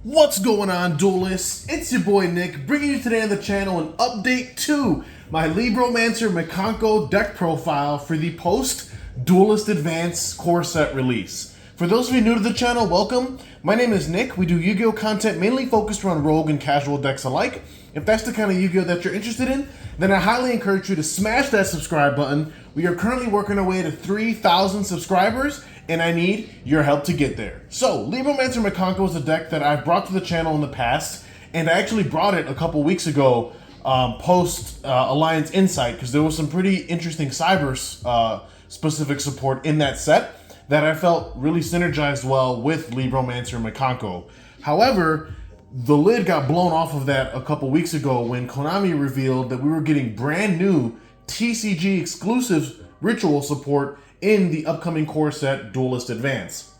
What's going on, Duelists? It's your boy Nick, bringing you today on the channel an update to my LIBROMANCER MIKANKO deck profile for the post-Duelist Advance core set release. For those of you new to the channel, welcome. My name is Nick. We do Yu-Gi-Oh! Content mainly focused around rogue and casual decks alike. If that's the kind of Yu-Gi-Oh! That you're interested in, then I highly encourage you to smash that subscribe button. We are currently working our way to 3,000 subscribers, and I need your help to get there. So, LIBROMANCER MIKANKO is a deck that I've brought to the channel in the past, and I actually brought it a couple weeks ago post Alliance Insight, because there was some pretty interesting cyber specific support in that set that I felt really synergized well with LIBROMANCER MIKANKO. However, the lid got blown off of that a couple weeks ago when Konami revealed that we were getting brand new TCG exclusive ritual support in the upcoming core set Duelist Advance.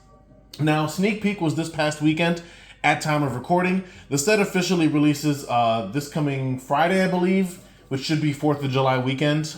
Now, sneak peek was this past weekend at time of recording. The set officially releases this coming Friday, I believe, which should be 4th of July weekend.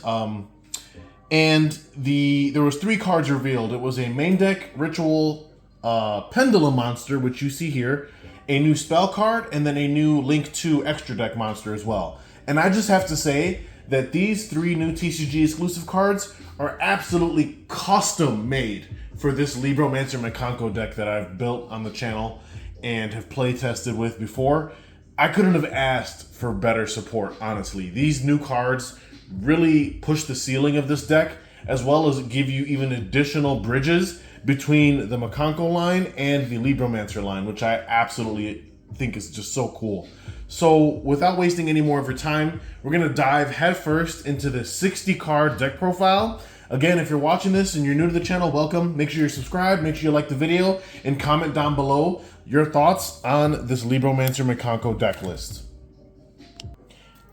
And there was 3 cards revealed. It was a main deck ritual pendulum monster, which you see here, a new spell card, and then a new Link 2 extra deck monster as well. And I just have to say that these 3 new TCG exclusive cards are absolutely custom made for this LIBROMANCER MIKANKO deck that I've built on the channel and have play tested with before. I couldn't have asked for better support, honestly. These new cards really push the ceiling of this deck, as well as give you even additional bridges between the MIKANKO line and the LIBROMANCER line, which I absolutely think is just so cool. So without wasting any more of your time, we're going to dive headfirst into the 60 card deck profile. Again, if you're watching this and you're new to the channel, welcome. Make sure you're subscribed, make sure you like the video, and comment down below your thoughts on this LIBROMANCER MIKANKO deck list.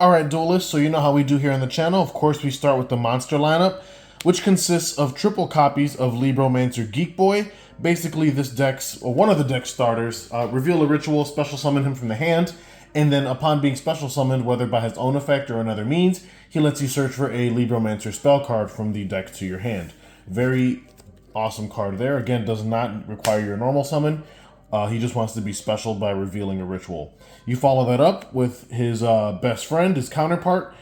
Alright, Duelists, so you know how we do here on the channel. Of course, we start with the monster lineup, which consists of triple copies of LIBROMANCER Geek Boy. Basically, this deck's, or one of the deck starters, reveal a ritual, special summon him from the hand, and then upon being special summoned, whether by his own effect or another means, he lets you search for a LIBROMANCER spell card from the deck to your hand. Very awesome card there. Again, does not require your normal summon. He just wants to be special by revealing a ritual. You follow that up with his best friend, his counterpart,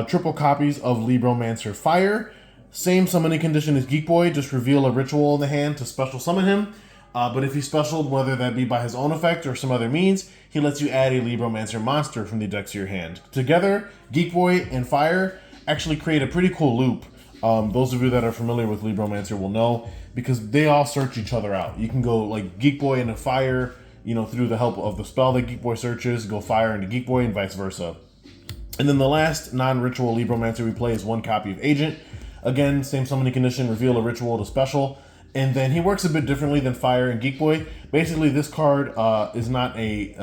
triple copies of LIBROMANCER Fire. Same summoning condition as Geek Boy, just reveal a ritual in the hand to special summon him. But if he's special, whether that be by his own effect or some other means, he lets you add a LIBROMANCER monster from the deck to your hand. Together, Geek Boy and Fire actually create a pretty cool loop. Those of you that are familiar with LIBROMANCER will know, because they all search each other out. You can go like Geek Boy into Fire, you know, through the help of the spell that Geek Boy searches, go Fire into Geek Boy and vice versa. And then the last non-ritual LIBROMANCER we play is 1 copy of Agent. Again, same summoning condition, reveal a ritual to special. And then he works a bit differently than Fire and Geek Boy. Basically, this card is not a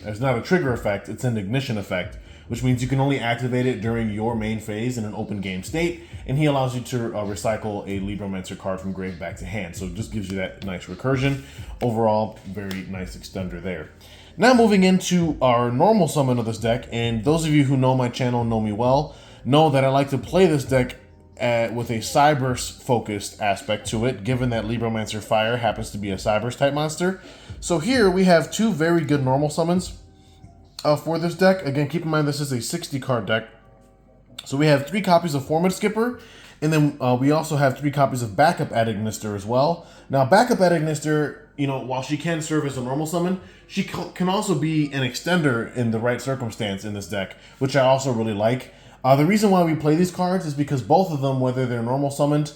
it's not a trigger effect, it's an ignition effect, which means you can only activate it during your main phase in an open game state, and he allows you to recycle a LIBROMANCER card from grave back to hand. So it just gives you that nice recursion. Overall, very nice extender there. Now moving into our normal summon of this deck, and those of you who know my channel know me well, know that I like to play this deck with a Cybers focused aspect to it, given that LIBROMANCER Fire happens to be a Cybers type monster. So here we have 2 very good normal summons for this deck. Again, keep in mind this is a 60 card deck. So we have 3 copies of Format Skipper, and then we also have 3 copies of Backup Adagnister as well. Now, Backup Adagnister, you know, while she can serve as a normal summon, she can also be an extender in the right circumstance in this deck, which I also really like. The reason why we play these cards is because both of them, whether they're normal summoned,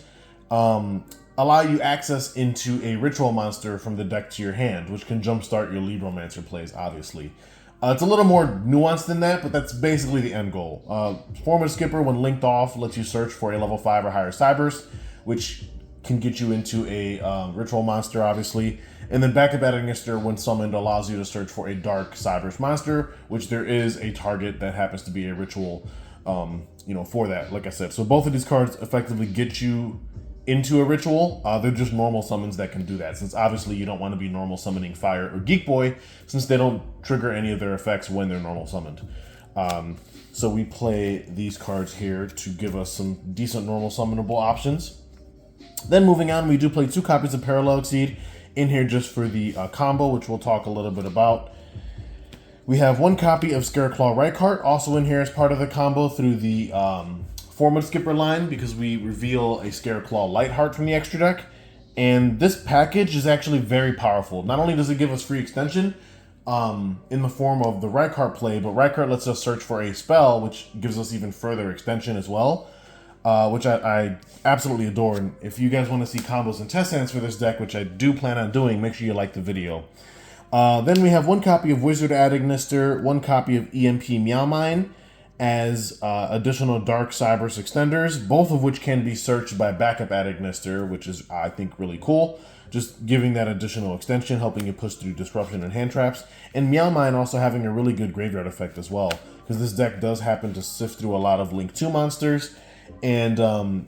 allow you access into a ritual monster from the deck to your hand, which can jumpstart your LIBROMANCER plays, obviously. It's a little more nuanced than that, but that's basically the end goal. Format Skipper, when linked off, lets you search for a level 5 or higher Cybers, which can get you into a ritual monster, obviously. And then Backup Adagnister, when summoned, allows you to search for a dark Cybers monster, which there is a target that happens to be a ritual you know, for that, like I said. So both of these cards effectively get you into a ritual. They're just normal summons that can do that, since obviously you don't want to be normal summoning Fire or Geek Boy, since they don't trigger any of their effects when they're normal summoned. So we play these cards here to give us some decent normal summonable options. Then moving on, we do play 2 copies of Parallel Exceed In here just for the combo, which we'll talk a little bit about. We have 1 copy of Scareclaw Reichart, also in here as part of the combo through the Format Skipper line, because we reveal a Scareclaw Lightheart from the extra deck. And this package is actually very powerful. Not only does it give us free extension in the form of the Reichart play, but Reichart lets us search for a spell, which gives us even further extension as well, which I absolutely adore. And if you guys want to see combos and test hands for this deck, which I do plan on doing, make sure you like the video. Then we have 1 copy of Wizard Adignister, 1 copy of EMP Meowmine as additional Dark Cybers extenders, both of which can be searched by Backup Adignister, which is, I think, really cool. Just giving that additional extension, helping you push through Disruption and hand traps. And Meowmine also having a really good graveyard effect as well, because this deck does happen to sift through a lot of Link 2 monsters. And,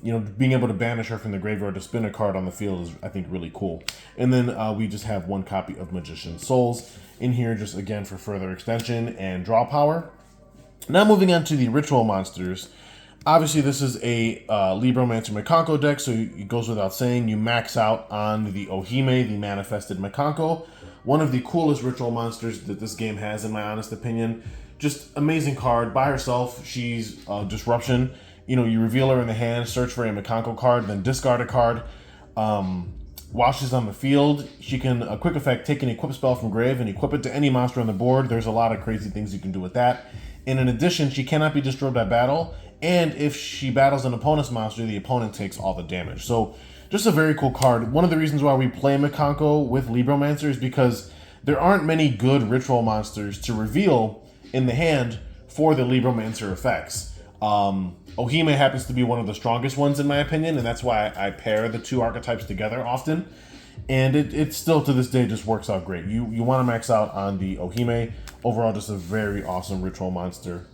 you know, being able to banish her from the graveyard to spin a card on the field is, I think, really cool. And then we just have 1 copy of Magician's Souls in here, just again for further extension and draw power. Now moving on to the Ritual monsters. Obviously, this is a Libromancer Mikanko deck, so it goes without saying you max out on the Ohime, the Manifested Mikanko. One of the coolest Ritual monsters that this game has, in my honest opinion. Just amazing card. By herself, she's Disruption. You know, you reveal her in the hand, search for a Mikanko card, then discard a card. While she's on the field, she can, a quick effect, take an equip spell from grave and equip it to any monster on the board. There's a lot of crazy things you can do with that. And in addition, she cannot be destroyed by battle. And if she battles an opponent's monster, the opponent takes all the damage. So just a very cool card. One of the reasons why we play Mikanko with Libromancer is because there aren't many good Ritual monsters to reveal in the hand for the Libromancer effects. Ohime happens to be one of the strongest ones in my opinion, and that's why I pair the 2 archetypes together often. And it still to this day just works out great. You want to max out on the Ohime. Overall, just a very awesome Ritual monster.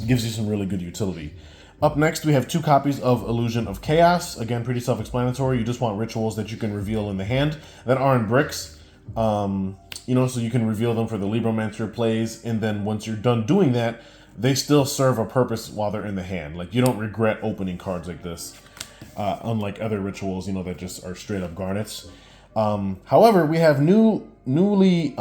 Gives you some really good utility. Up next, we have 2 copies of Illusion of Chaos. Again, pretty self-explanatory. You just want rituals that you can reveal in the hand that aren't bricks. You know, so you can reveal them for the Libromancer plays, and then once you're done doing that, they still serve a purpose while they're in the hand. Like, you don't regret opening cards like this, unlike other rituals, you know, that just are straight up garnets. However, we have newly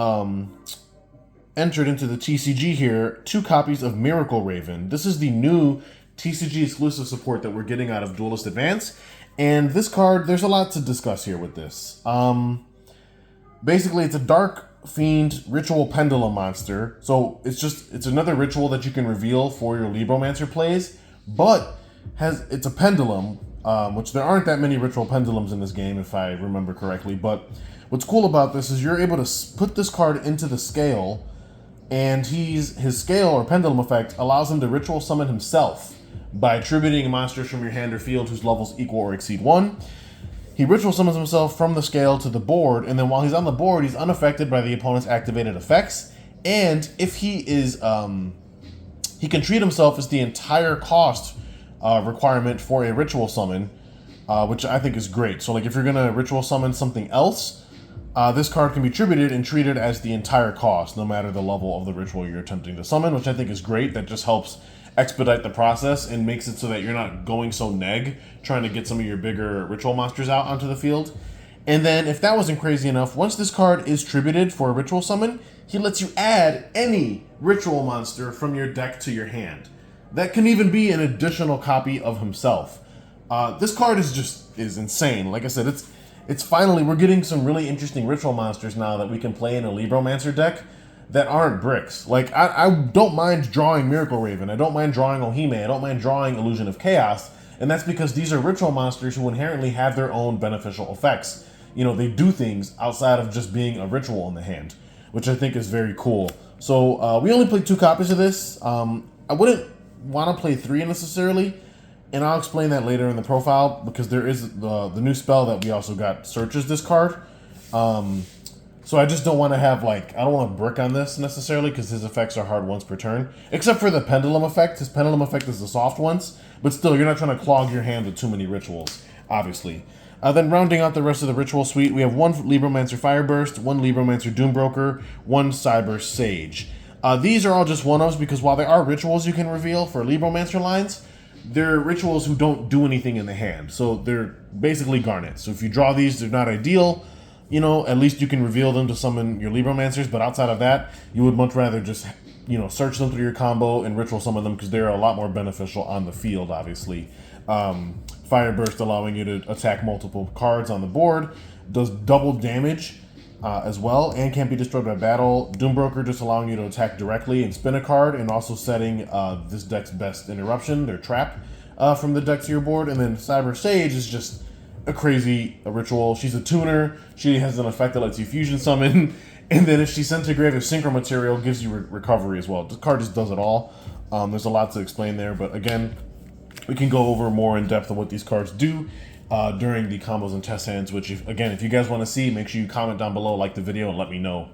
entered into the TCG here 2 copies of Miracle Raven. This is the new TCG exclusive support that we're getting out of Duelist Advance. And this card, there's a lot to discuss here with this. Basically, it's a Dark Fiend Ritual Pendulum monster. So it's another ritual that you can reveal for your Libromancer plays, but it's a pendulum, which there aren't that many ritual pendulums in this game if I remember correctly. But what's cool about this is you're able to put this card into the scale, and his scale or pendulum effect allows him to ritual summon himself by attributing monsters from your hand or field whose levels equal or exceed 1. He ritual summons himself from the scale to the board, and then while he's on the board, he's unaffected by the opponent's activated effects. And if he is, he can treat himself as the entire cost requirement for a ritual summon, which I think is great. So, like, if you're gonna ritual summon something else, this card can be tributed and treated as the entire cost, no matter the level of the ritual you're attempting to summon, which I think is great. That just helps expedite the process and makes it so that you're not going so neg trying to get some of your bigger ritual monsters out onto the field. And then if that wasn't crazy enough, once this card is tributed for a ritual summon, he lets you add any ritual monster from your deck to your hand. That can even be an additional copy of himself. This card is insane. Like I said, it's finally, we're getting some really interesting ritual monsters now that we can play in a Libromancer deck that aren't bricks. Like, I don't mind drawing Miracle Raven. I don't mind drawing Ohime. I don't mind drawing Illusion of Chaos. And that's because these are ritual monsters who inherently have their own beneficial effects. You know, they do things outside of just being a ritual in the hand, which I think is very cool. So we only played 2 copies of this. I wouldn't want to play 3 necessarily, and I'll explain that later in the profile, because there is the new spell that we also got searches this card. So I just don't want to have, like, I don't want to brick on this necessarily, because his effects are hard once per turn. Except for the pendulum effect. His pendulum effect is the soft ones, but still, you're not trying to clog your hand with too many rituals, obviously. Then rounding out the rest of the ritual suite, we have 1 Libromancer Fireburst, 1 Libromancer Doombroker, 1 Cyber Sage. These are all just one-ofs because while they are rituals you can reveal for Libromancer lines, they're rituals who don't do anything in the hand. So they're basically garnets. So if you draw these, they're not ideal. you know, at least you can reveal them to summon your Libromancers, but outside of that, you would much rather just, you know, search them through your combo and ritual summon them because they're a lot more beneficial on the field, obviously. Fire Burst allowing you to attack multiple cards on the board, does double damage as well, and can't be destroyed by battle. Doombroker just allowing you to attack directly and spin a card, and also setting this deck's best interruption, their trap, from the deck to your board. And then Cyber Sage is just a crazy ritual. She's a tuner. She has an effect that lets you fusion summon, and then if she's sent to grave as synchro material, gives you recovery as well. The card just does it all. There's a lot to explain there, but again, we can go over more in depth on what these cards do during the combos and test hands, which, if you guys want to see, make sure you comment down below, like the video, and let me know.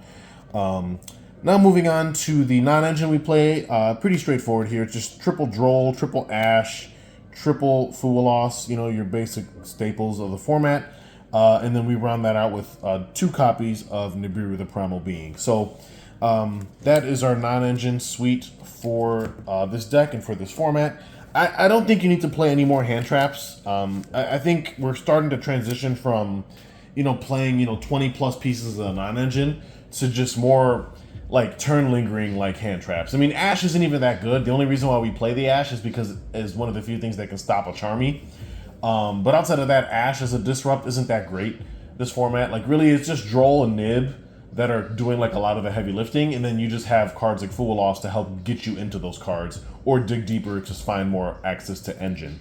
Now moving on to the non-engine we play, pretty straightforward here. It's just triple Droll, triple Ash, triple Fuwalos, you know, your basic staples of the format. And then we round that out with 2 copies of Nibiru the Primal Being. So that is our non-engine suite for this deck and for this format. I don't think you need to play any more hand traps. I think we're starting to transition from, you know, playing, you know, 20 plus pieces of the non-engine to just more like turn lingering like hand traps. I mean, Ash isn't even that good. The only reason why we play the Ash is because it's one of the few things that can stop a Charmy. But outside of that, Ash as a disrupt isn't that great, this format. Like, really, it's just Droll and Nib that are doing like a lot of the heavy lifting, and then you just have cards like Fuwalos to help get you into those cards, or dig deeper to find more access to engine.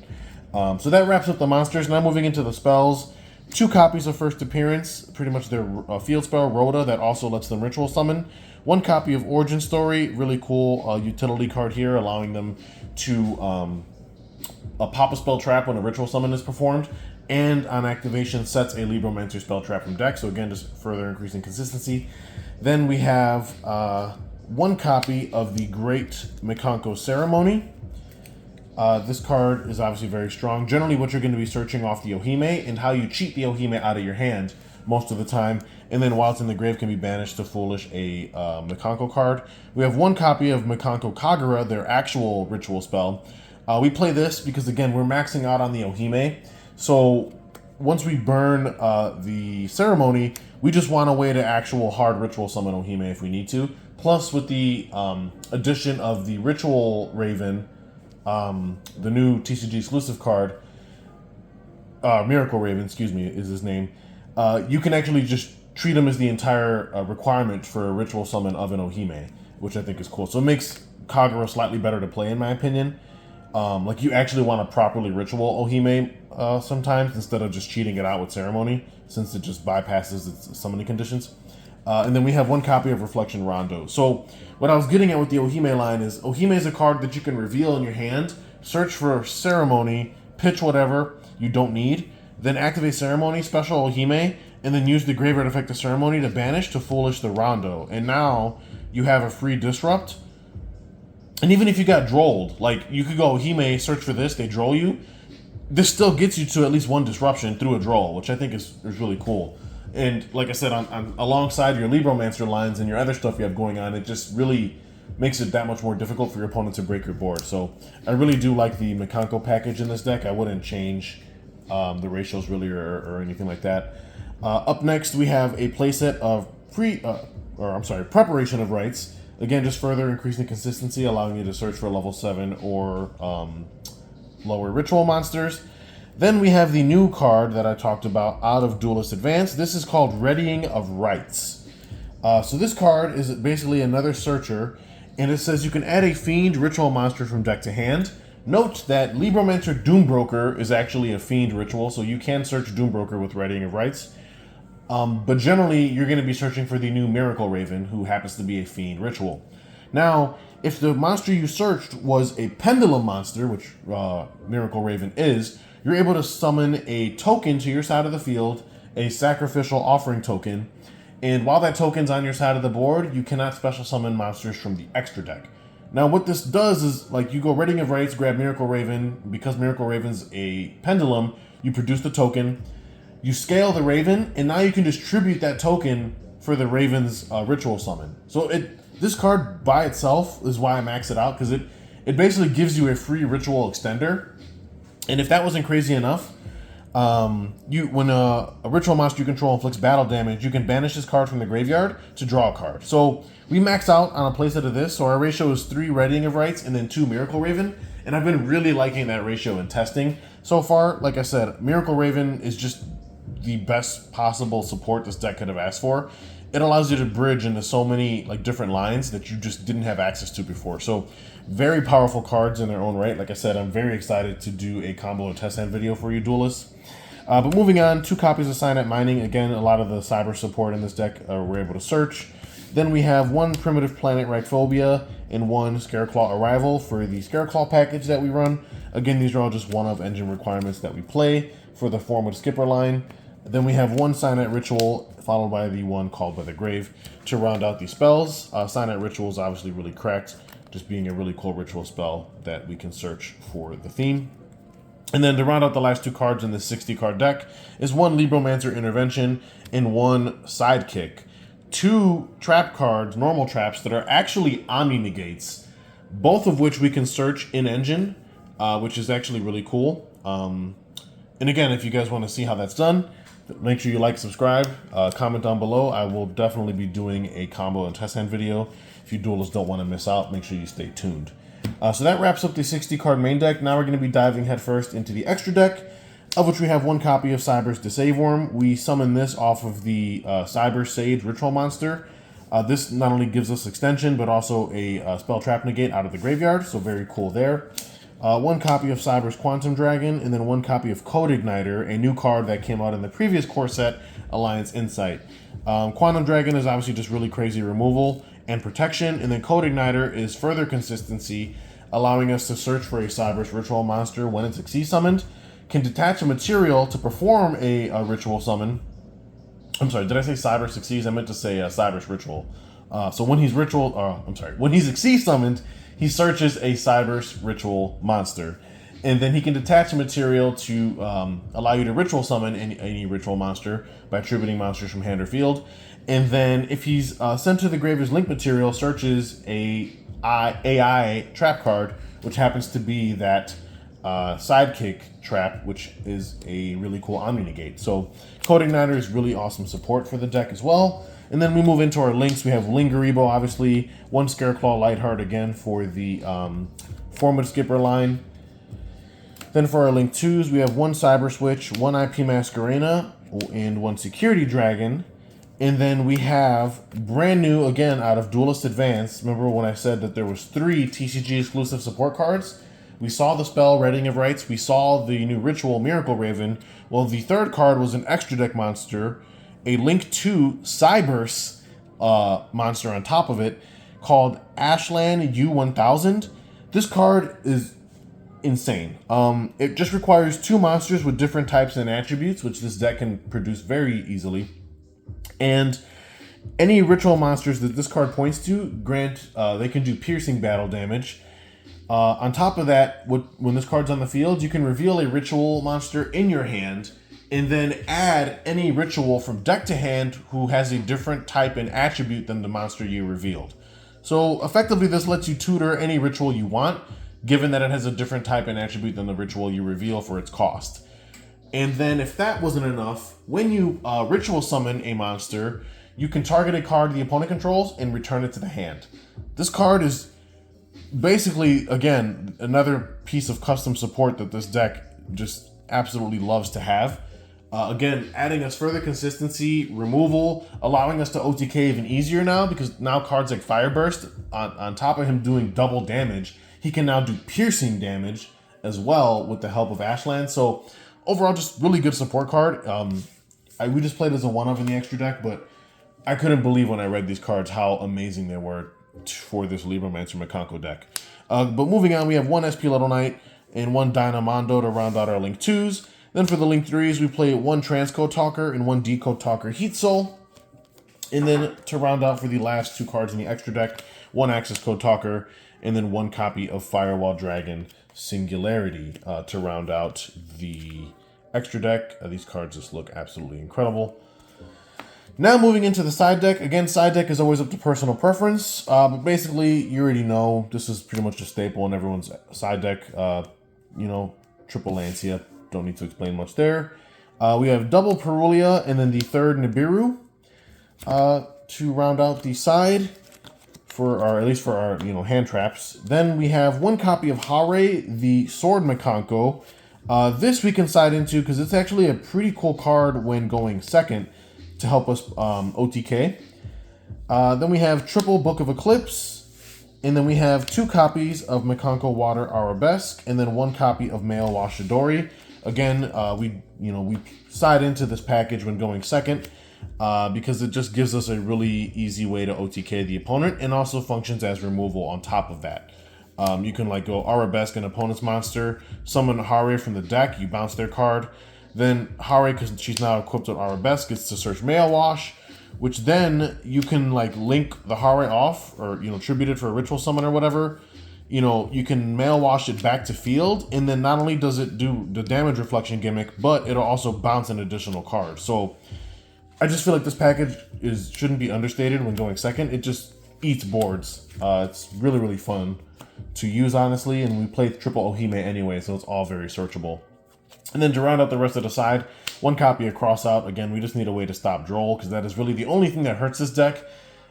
So that wraps up the monsters. Now moving into the spells. 2 copies of First Appearance, pretty much their field spell, Rhoda, that also lets them ritual summon. 1 copy of Origin Story, really cool utility card here, allowing them to pop a spell trap when a ritual summon is performed, and on activation sets a Libromancer spell trap from deck, so again, just further increasing consistency. Then we have 1 copy of the Great Mikanko Ceremony. This card is obviously very strong. Generally, what you're going to be searching off the Ohime, and how you cheat the Ohime out of your hand most of the time, and then while it's in the grave can be banished to Foolish a Mikanko card. We have 1 copy of Mikanko Kagura, their actual ritual spell. We play this because, again, we're maxing out on the Ohime, so once we burn the ceremony, we just want a way to actual hard ritual summon Ohime if we need to. Plus, with the addition of the Ritual Raven, the new TCG exclusive card, Miracle Raven, excuse me, is his name, you can actually just treat him as the entire requirement for a ritual summon of an Ohime, which I think is cool. So it makes Kagura slightly better to play, in my opinion. Like, you actually want to properly ritual Ohime sometimes, instead of just cheating it out with Ceremony, since it just bypasses its summoning conditions. And then we have 1 copy of Reflection Rondo. So what I was getting at with the Ohime line is, Ohime is a card that you can reveal in your hand, search for Ceremony, pitch whatever you don't need, then activate Ceremony, special Ohime, and then use the graveyard effect of Ceremony to banish to Foolish the Rondo. And now you have a free disrupt. And even if you got drolled, like, you could go Ohime, search for this, they droll you. This still gets you to at least 1 disruption through a droll, which I think is really cool. And like I said, on alongside your Libromancer lines and your other stuff you have going on, it just really makes it that much more difficult for your opponent to break your board. So I really do like the Mikanko package in this deck. I wouldn't change the ratios really or anything like that. Up next, we have a playset of Preparation of Rites. Again, just further increasing consistency, allowing you to search for level 7 or lower ritual monsters. Then we have the new card that I talked about out of Duelist Advance. This is called Readying of Rites. So this card is basically another searcher, and it says you can add a Fiend ritual monster from deck to hand. Note that Libromancer Doombroker is actually a Fiend ritual, so you can search Doombroker with Readying of Rites. But generally, you're going to be searching for the new Miracle Raven, who happens to be a Fiend ritual. Now, if the monster you searched was a Pendulum monster, which Miracle Raven is, you're able to summon a token to your side of the field, a Sacrificial Offering token, and while that token's on your side of the board, you cannot special summon monsters from the extra deck. Now, what this does is, like, you go Readying of Rites, grab Miracle Raven. Because Miracle Raven's a Pendulum, you produce the token, you scale the Raven, and now you can distribute that token for the Raven's ritual summon. So this card by itself is why I max it out, because it basically gives you a free ritual extender. And if that wasn't crazy enough, When a ritual monster you control inflicts battle damage, you can banish this card from the graveyard to draw a card. So we max out on a playset of this. So our ratio is 3 Readying of Rites and then 2 Miracle Raven. And I've been really liking that ratio in testing so far. Like I said, Miracle Raven is just the best possible support this deck could have asked for. It allows you to bridge into so many like different lines that you just didn't have access to before. So very powerful cards in their own right. Like I said, I'm very excited to do a combo and test hand video for you duelists. But moving on, 2 copies of Signet Mining. Again, a lot of the cyber support in this deck we're able to search. Then we have 1 Primitive Planet Rhyphobia and 1 Scareclaw Arrival for the Scareclaw package that we run. Again, these are all just one-of engine requirements that we play for the Form with Skipper line. Then we have 1 Signet Ritual, followed by the 1 Called by the Grave to round out the spells. Signet Ritual is obviously really cracked, just being a really cool ritual spell that we can search for the theme. And then to round out the last 2 cards in this 60-card deck is 1 Libromancer Intervention and 1 Sidekick. 2 trap cards, normal traps, that are actually Omni Negates, both of which we can search in engine, which is actually really cool. And again, if you guys want to see how that's done, make sure you like, subscribe, comment down below. I will definitely be doing a combo and test hand video. If you duelists don't want to miss out, make sure you stay tuned. So that wraps up the 60-card main deck. Now we're going to be diving headfirst into the extra deck, of which we have 1 copy of Cyber's Deceive Worm. We summon this off of the Cyber Sage Ritual Monster. This not only gives us extension, but also a spell trap negate out of the graveyard, so very cool there. 1 copy of Cyber's Quantum Dragon, and then 1 copy of Code Igniter, a new card that came out in the previous core set, Alliance Insight. Quantum Dragon is obviously just really crazy removal and protection, and then Code Igniter is further consistency, allowing us to search for a Cyber's Ritual monster when it's Xyz summoned, can detach a material to perform a ritual summon. I'm sorry, did I say Cyber's Xyz? I meant to say Cyber's Ritual. So when he's when he's Xyz summoned, he searches a Cyber's Ritual monster. And then he can detach a material to allow you to ritual summon any ritual monster by attributing monsters from hand or field. And then if he's sent to the grave as link material, searches a AI trap card, which happens to be that Sidekick trap, which is a really cool Omni Negate. So Code Igniter is really awesome support for the deck as well. And then we move into our links. We have Lingeribo, obviously, 1 Scareclaw Lightheart again for the Formative Skipper line. Then for our link 2s, we have 1 Cyber Switch, 1 IP Masquerena, and 1 Security Dragon. And then we have brand new, again, out of Duelist Advance. Remember when I said that there was 3 TCG exclusive support cards? We saw the spell Readying of Rites. We saw the new ritual Miracle Raven. Well, the 3rd card was an extra deck monster, a Link 2 Cyberse monster on top of it, called Ashland U1000. This card is insane. It just requires 2 monsters with different types and attributes, which this deck can produce very easily. And any ritual monsters that this card points to, they can do piercing battle damage. On top of that, when this card's on the field, you can reveal a ritual monster in your hand and then add any ritual from deck to hand who has a different type and attribute than the monster you revealed. So effectively, this lets you tutor any ritual you want, given that it has a different type and attribute than the ritual you reveal for its cost. And then if that wasn't enough, when you ritual summon a monster, you can target a card the opponent controls and return it to the hand. This card is basically, again, another piece of custom support that this deck just absolutely loves to have. Again, adding us further consistency, removal, allowing us to OTK even easier now, because now cards like Fire Burst, on top of him doing double damage, he can now do piercing damage as well with the help of Ashland. So overall, just really good support card. We just played as a one-of in the extra deck, but I couldn't believe when I read these cards how amazing they were for this LIBROMANCER Mikanko deck. But moving on, we have 1 SP Little Knight and 1 Dynamondo to round out our Link 2s. Then for the Link 3s, we play 1 Transcode Talker and 1 Decode Talker Heat Soul. And then to round out for the last 2 cards in the extra deck, 1 Access Code Talker and then 1 copy of Firewall Dragon Singularity to round out the extra deck. These cards just look absolutely incredible. Now moving into the side deck. Again, side deck is always up to personal preference, but basically you already know this is pretty much a staple in everyone's side deck. You know, Triple Lancia, don't need to explain much there. We have double Perulia and then the third Nibiru to round out the side for our, at least for our, hand traps. Then we have one copy of Hare, the Sword Mikanko. This we can side into because it's actually a pretty cool card when going second to help us OTK. Then we have triple Book of Eclipse. And then we have 2 copies of Mikanko Water Arabesque, and then 1 copy of Male Washidori. Again, we side into this package when going second because it just gives us a really easy way to OTK the opponent, and also functions as removal on top of that. You can like go Arabesque an opponent's monster, summon Hare from the deck, you bounce their card. Then Hare, because she's now equipped with Arabesque, gets to search Male Wash, which then you can like link the Hare off, or tribute it for a ritual summon or whatever. You can Male Wash it back to field, and then not only does it do the damage reflection gimmick, but it'll also bounce an additional card. So I just feel like this package shouldn't be understated when going second. It just eats boards. It's really, really fun to use, honestly, and we play triple Ohime anyway, so it's all very searchable. And then to round out the rest of the side, 1 copy of Crossout. Again, we just need a way to stop Droll, because that is really the only thing that hurts this deck.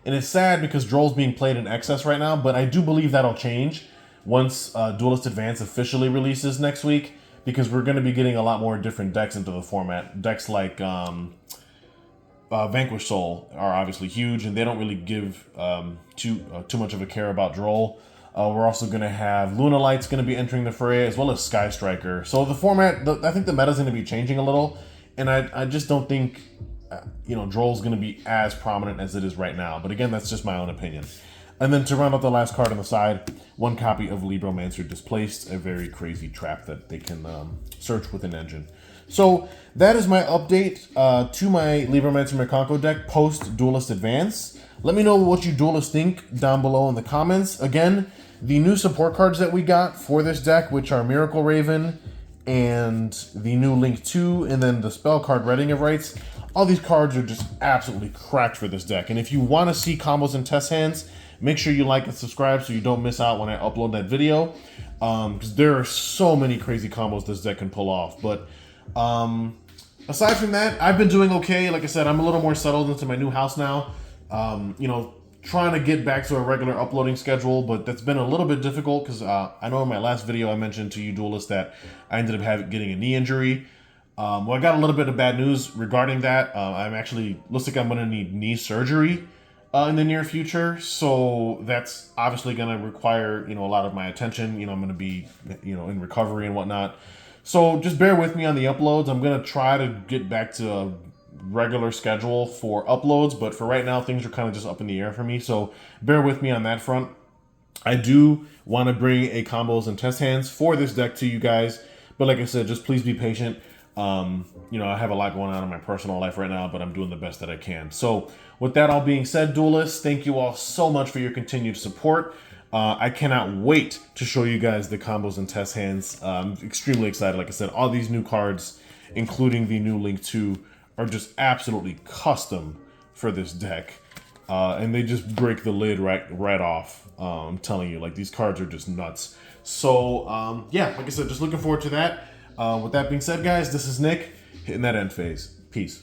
And it's sad because Droll's being played in excess right now, but I do believe that'll change once Duelist Advance officially releases next week, because we're going to be getting a lot more different decks into the format. Decks like Vanquish Soul are obviously huge, and they don't really give too much of a care about Droll. We're also going to have Luna Light's going to be entering the fray, as well as Sky Striker. So the format, I think the meta's going to be changing a little, and I just don't think, Droll's going to be as prominent as it is right now. But again, that's just my own opinion. And then to round out the last card on the side, 1 copy of Libromancer Displaced, a very crazy trap that they can search with an engine. So that is my update to my Libromancer Mikanko deck post Duelist Advance. Let me know what you duelists think down below in the comments. Again, the new support cards that we got for this deck, which are Miracle Raven and the new Link 2, and then the spell card Reading of Rites, all these cards are just absolutely cracked for this deck. And if you want to see combos and test hands, make sure you like and subscribe so you don't miss out when I upload that video, because there are so many crazy combos this deck can pull off. But aside from that, I've been doing okay. Like I said, I'm a little more settled into my new house now. Trying to get back to a regular uploading schedule, but that's been a little bit difficult because I know in my last video I mentioned to you duelists that I ended up getting a knee injury. Well, I got a little bit of bad news regarding that. Looks like I'm going to need knee surgery in the near future, so that's obviously going to require, a lot of my attention. I'm going to be, in recovery and whatnot. So just bear with me on the uploads. I'm going to try to get back to a regular schedule for uploads, but for right now things are kind of just up in the air for me, so bear with me on that front. I do want to bring a combos and test hands for this deck to you guys, but like I said, just please be patient. I have a lot going on in my personal life right now, but I'm doing the best that I can. So with that all being said, duelists, thank you all so much for your continued support. I cannot wait to show you guys the combos and test hands. I'm extremely excited. Like I said, all these new cards, including the new Link 2, are just absolutely custom for this deck, and they just break the lid right off. I'm telling you, like, these cards are just nuts. So yeah, like I said, just looking forward to that. With that being said, guys, this is Nick hitting that end phase. Peace.